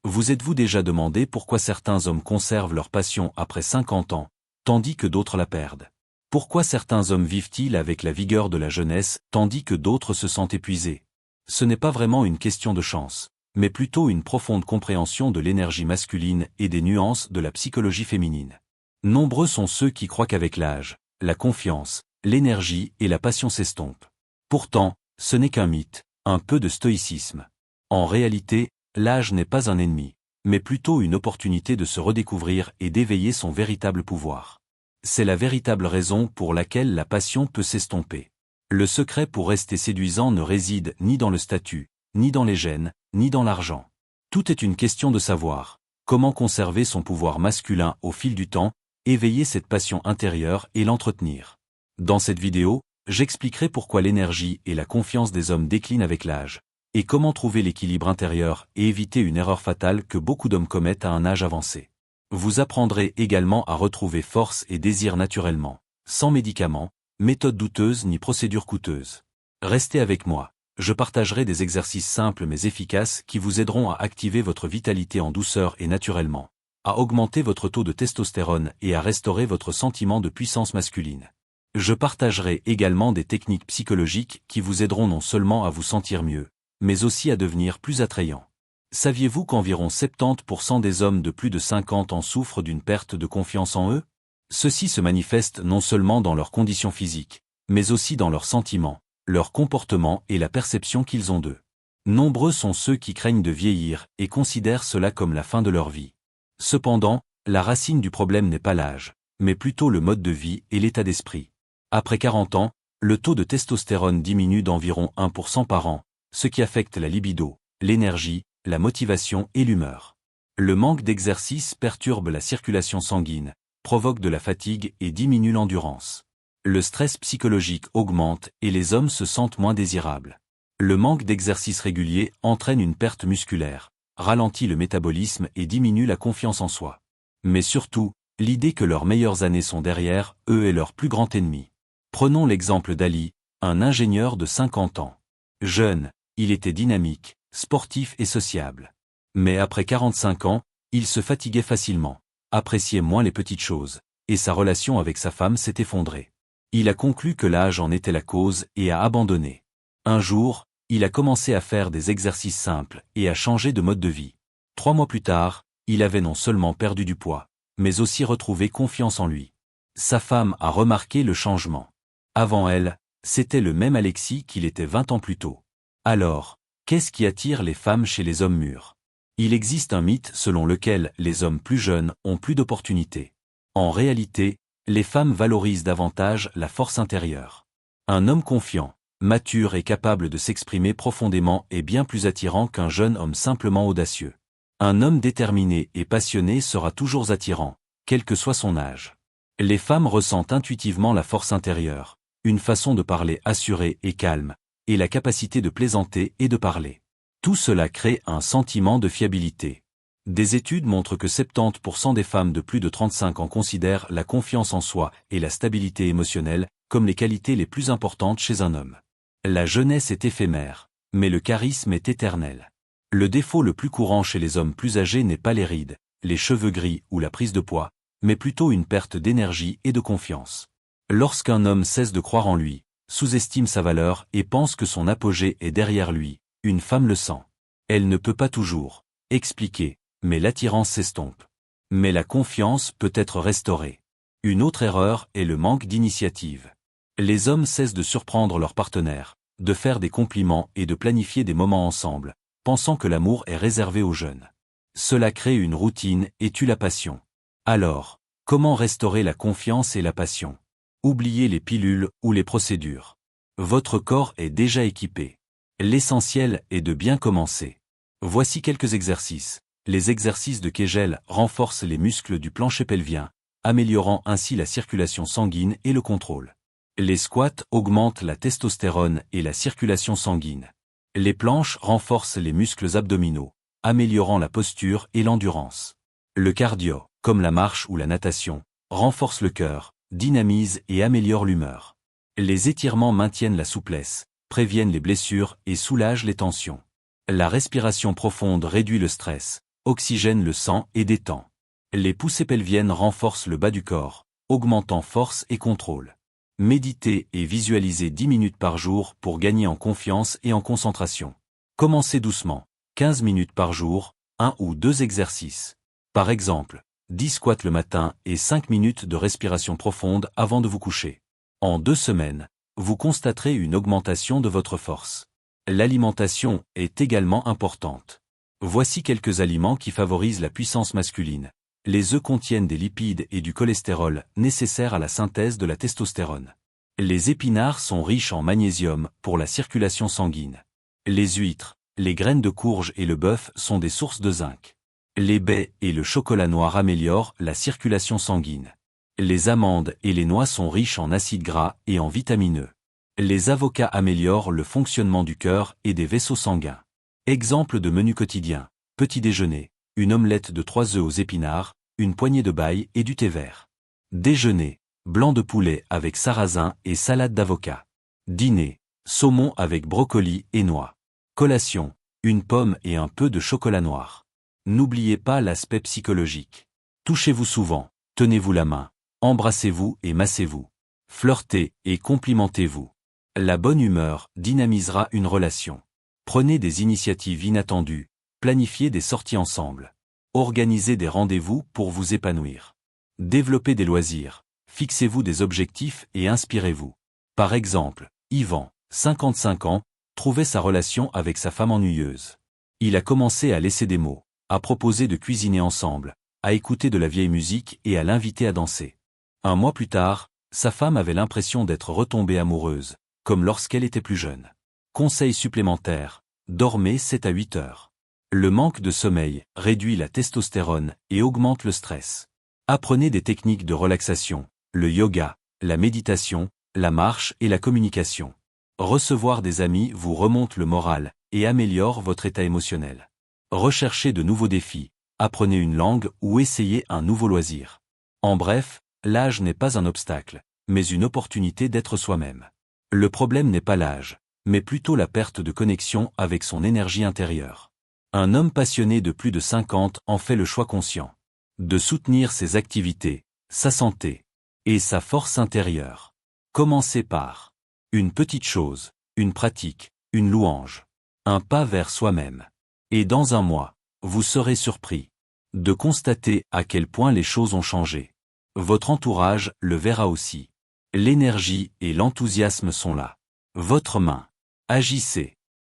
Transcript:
Vous êtes-vous déjà demandé pourquoi certains hommes conservent leur passion après 50 ans, tandis que d'autres la perdent? Pourquoi certains hommes vivent-ils avec la vigueur de la jeunesse, tandis que d'autres se sentent épuisés? Ce n'est pas vraiment une question de chance, mais plutôt une profonde compréhension de l'énergie masculine et des nuances de la psychologie féminine. Nombreux sont ceux qui croient qu'avec l'âge, la confiance, l'énergie et la passion s'estompent. Pourtant, ce n'est qu'un mythe, un peu de stoïcisme. En réalité, l'âge n'est pas un ennemi, mais plutôt une opportunité de se redécouvrir et d'éveiller son véritable pouvoir. C'est la véritable raison pour laquelle la passion peut s'estomper. Le secret pour rester séduisant ne réside ni dans le statut, ni dans les gènes, ni dans l'argent. Tout est une question de savoir comment conserver son pouvoir masculin au fil du temps, éveiller cette passion intérieure et l'entretenir. Dans cette vidéo, j'expliquerai pourquoi l'énergie et la confiance des hommes déclinent avec l'âge, et comment trouver l'équilibre intérieur et éviter une erreur fatale que beaucoup d'hommes commettent à un âge avancé. Vous apprendrez également à retrouver force et désir naturellement, sans médicaments, méthodes douteuses ni procédures coûteuses. Restez avec moi, je partagerai des exercices simples mais efficaces qui vous aideront à activer votre vitalité en douceur et naturellement, à augmenter votre taux de testostérone et à restaurer votre sentiment de puissance masculine. Je partagerai également des techniques psychologiques qui vous aideront non seulement à vous sentir mieux, mais aussi à devenir plus attrayant. Saviez-vous qu'environ 70% des hommes de plus de 50 ans souffrent d'une perte de confiance en eux? Ceci se manifeste non seulement dans leurs conditions physiques, mais aussi dans leurs sentiments, leur comportement et la perception qu'ils ont d'eux. Nombreux sont ceux qui craignent de vieillir et considèrent cela comme la fin de leur vie. Cependant, la racine du problème n'est pas l'âge, mais plutôt le mode de vie et l'état d'esprit. Après 40 ans, le taux de testostérone diminue d'environ 1% par an, ce qui affecte la libido, l'énergie, la motivation et l'humeur. Le manque d'exercice perturbe la circulation sanguine, provoque de la fatigue et diminue l'endurance. Le stress psychologique augmente et les hommes se sentent moins désirables. Le manque d'exercice régulier entraîne une perte musculaire, ralentit le métabolisme et diminue la confiance en soi. Mais surtout, l'idée que leurs meilleures années sont derrière eux est leur plus grand ennemi. Prenons l'exemple d'Ali, un ingénieur de 50 ans. Jeune, il était dynamique, sportif et sociable. Mais après 45 ans, il se fatiguait facilement, appréciait moins les petites choses, et sa relation avec sa femme s'est effondrée. Il a conclu que l'âge en était la cause et a abandonné. Un jour, il a commencé à faire des exercices simples et à changer de mode de vie. 3 mois plus tard, il avait non seulement perdu du poids, mais aussi retrouvé confiance en lui. Sa femme a remarqué le changement. Avant elle, c'était le même Alexis qu'il était 20 ans plus tôt. Alors, qu'est-ce qui attire les femmes chez les hommes mûrs? Il existe un mythe selon lequel les hommes plus jeunes ont plus d'opportunités. En réalité, les femmes valorisent davantage la force intérieure. Un homme confiant, mature et capable de s'exprimer profondément est bien plus attirant qu'un jeune homme simplement audacieux. Un homme déterminé et passionné sera toujours attirant, quel que soit son âge. Les femmes ressentent intuitivement la force intérieure, une façon de parler assurée et calme, et la capacité de plaisanter et de parler. Tout cela crée un sentiment de fiabilité. Des études montrent que 70% des femmes de plus de 35 ans considèrent la confiance en soi et la stabilité émotionnelle comme les qualités les plus importantes chez un homme. La jeunesse est éphémère, mais le charisme est éternel. Le défaut le plus courant chez les hommes plus âgés n'est pas les rides, les cheveux gris ou la prise de poids, mais plutôt une perte d'énergie et de confiance. Lorsqu'un homme cesse de croire en lui, sous-estime sa valeur et pense que son apogée est derrière lui, une femme le sent. Elle ne peut pas toujours expliquer, mais l'attirance s'estompe. Mais la confiance peut être restaurée. Une autre erreur est le manque d'initiative. Les hommes cessent de surprendre leur partenaire, de faire des compliments et de planifier des moments ensemble, pensant que l'amour est réservé aux jeunes. Cela crée une routine et tue la passion. Alors, comment restaurer la confiance et la passion? Oubliez les pilules ou les procédures. Votre corps est déjà équipé. L'essentiel est de bien commencer. Voici quelques exercices. Les exercices de Kegel renforcent les muscles du plancher pelvien, améliorant ainsi la circulation sanguine et le contrôle. Les squats augmentent la testostérone et la circulation sanguine. Les planches renforcent les muscles abdominaux, améliorant la posture et l'endurance. Le cardio, comme la marche ou la natation, renforce le cœur, dynamise et améliore l'humeur. Les étirements maintiennent la souplesse, préviennent les blessures et soulagent les tensions. La respiration profonde réduit le stress, oxygène le sang et détend. Les poussées pelviennes renforcent le bas du corps, augmentant force et contrôle. Méditez et visualisez 10 minutes par jour pour gagner en confiance et en concentration. Commencez doucement, 15 minutes par jour, 1 ou 2 exercices. Par exemple, 10 squats le matin et 5 minutes de respiration profonde avant de vous coucher. En 2 semaines, vous constaterez une augmentation de votre force. L'alimentation est également importante. Voici quelques aliments qui favorisent la puissance masculine. Les œufs contiennent des lipides et du cholestérol nécessaires à la synthèse de la testostérone. Les épinards sont riches en magnésium pour la circulation sanguine. Les huîtres, les graines de courge et le bœuf sont des sources de zinc. Les baies et le chocolat noir améliorent la circulation sanguine. Les amandes et les noix sont riches en acides gras et en vitamines E. Les avocats améliorent le fonctionnement du cœur et des vaisseaux sanguins. Exemple de menu quotidien. Petit déjeuner, une omelette de 3 œufs aux épinards, une poignée de bail et du thé vert. Déjeuner, blanc de poulet avec sarrasin et salade d'avocat. Dîner, saumon avec brocoli et noix. Collation, une pomme et un peu de chocolat noir. N'oubliez pas l'aspect psychologique. Touchez-vous souvent, tenez-vous la main, embrassez-vous et massez-vous. Flirtez et complimentez-vous. La bonne humeur dynamisera une relation. Prenez des initiatives inattendues, planifiez des sorties ensemble. Organisez des rendez-vous pour vous épanouir. Développez des loisirs, fixez-vous des objectifs et inspirez-vous. Par exemple, Yvan, 55 ans, trouvait sa relation avec sa femme ennuyeuse. Il a commencé à laisser des mots, à proposer de cuisiner ensemble, à écouter de la vieille musique et à l'inviter à danser. 1 mois plus tard, sa femme avait l'impression d'être retombée amoureuse, comme lorsqu'elle était plus jeune. Conseil supplémentaire, dormez 7 à 8 heures. Le manque de sommeil réduit la testostérone et augmente le stress. Apprenez des techniques de relaxation, le yoga, la méditation, la marche et la communication. Recevoir des amis vous remonte le moral et améliore votre état émotionnel. Recherchez de nouveaux défis, apprenez une langue ou essayez un nouveau loisir. En bref, l'âge n'est pas un obstacle, mais une opportunité d'être soi-même. Le problème n'est pas l'âge, mais plutôt la perte de connexion avec son énergie intérieure. Un homme passionné de plus de 50 en fait le choix conscient de soutenir ses activités, sa santé et sa force intérieure. Commencez par une petite chose, une pratique, une louange, un pas vers soi-même. Et dans 1 mois, vous serez surpris de constater à quel point les choses ont changé. Votre entourage le verra aussi. L'énergie et l'enthousiasme sont là. Votre main. Agissez.